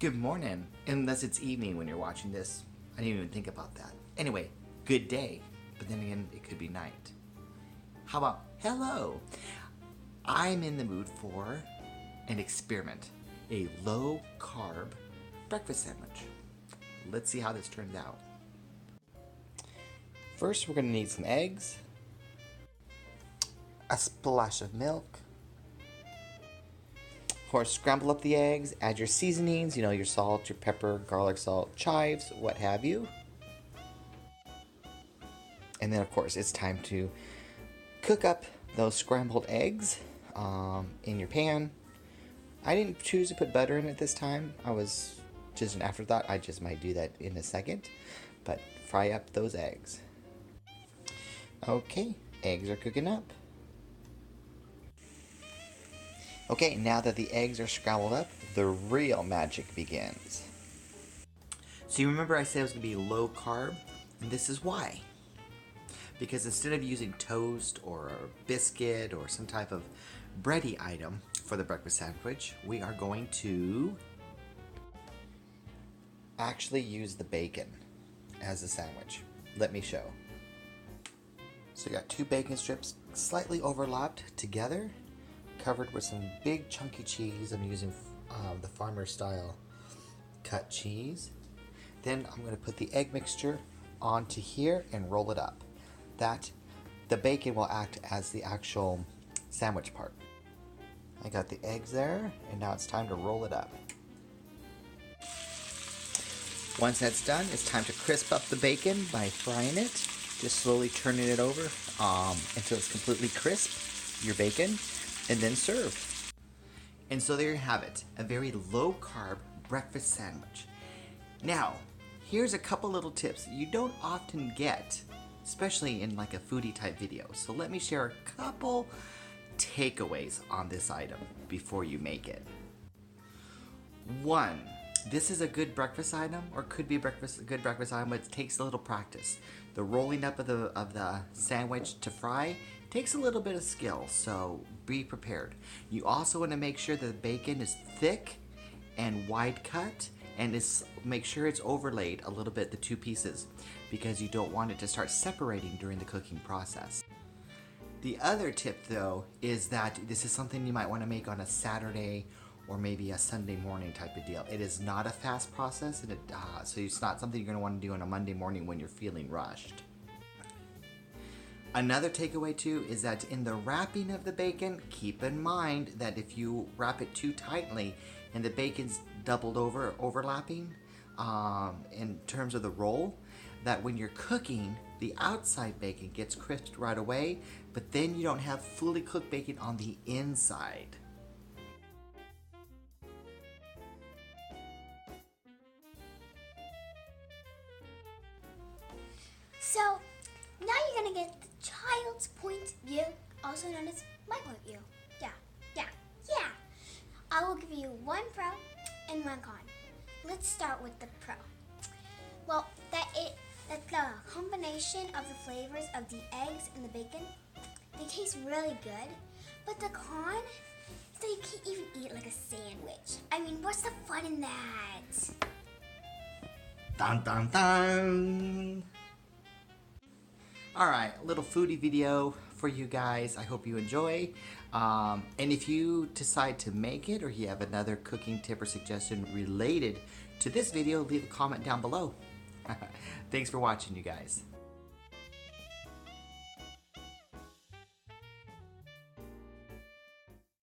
Good morning, unless it's evening when you're watching this. I didn't even think about that. Anyway, good day, but then again, it could be night. How about hello? I'm in the mood for an experiment, a low-carb breakfast sandwich. Let's see how this turns out. First, we're going to need some eggs, a splash of milk. Of course, scramble up the eggs, add your seasonings, your salt, your pepper, garlic salt, chives, what have you. And then, of course, it's time to cook up those scrambled eggs in your pan. I didn't choose to put butter in it this time. I was just an afterthought. I just might do that in a second. But fry up those eggs. Okay, eggs are cooking up. Okay, now that the eggs are scrambled up, the real magic begins. So you remember I said it was going to be low carb? And this is why. Because instead of using toast or a biscuit or some type of bready item for the breakfast sandwich, we are going to actually use the bacon as a sandwich. Let me show. So you got 2 bacon strips slightly overlapped together, covered with some big chunky cheese. I'm using the farmer style cut cheese. Then I'm going to put the egg mixture onto here and roll it up. The bacon will act as the actual sandwich part. I got the eggs there, and now it's time to roll it up. Once that's done, it's time to crisp up the bacon by frying it. Just slowly turning it over until it's completely crisp, your bacon, and then serve. And so there you have it, a very low-carb breakfast sandwich. Now, here's a couple little tips you don't often get, especially in like a foodie type video. So let me share a couple takeaways on this item before you make it. 1, this is a good breakfast item, or could be a good breakfast item, but it takes a little practice. The rolling up of the sandwich to fry takes a little bit of skill, so be prepared. You also want to make sure that the bacon is thick and wide cut, and make sure it's overlaid a little bit, the 2 pieces, because you don't want it to start separating during the cooking process. The other tip, though, is that this is something you might want to make on a Saturday or maybe a Sunday morning type of deal. It is not a fast process, and so it's not something you're going to want to do on a Monday morning when you're feeling rushed. Another takeaway, too, is that in the wrapping of the bacon, keep in mind that if you wrap it too tightly and the bacon's doubled overlapping in terms of the roll, that when you're cooking, the outside bacon gets crisped right away, but then you don't have fully cooked bacon on the inside. So, now you're gonna get the child's point of view, also known as my point of view. Yeah. I will give you 1 pro and 1 con. Let's start with the pro. Well, that the combination of the flavors of the eggs and the bacon, they taste really good. But the con is that you can't even eat like a sandwich. I mean, what's the fun in that? Dun dun dun! Alright, a little foodie video for you guys. I hope you enjoy. And if you decide to make it, or you have another cooking tip or suggestion related to this video, leave a comment down below. Thanks for watching, you guys.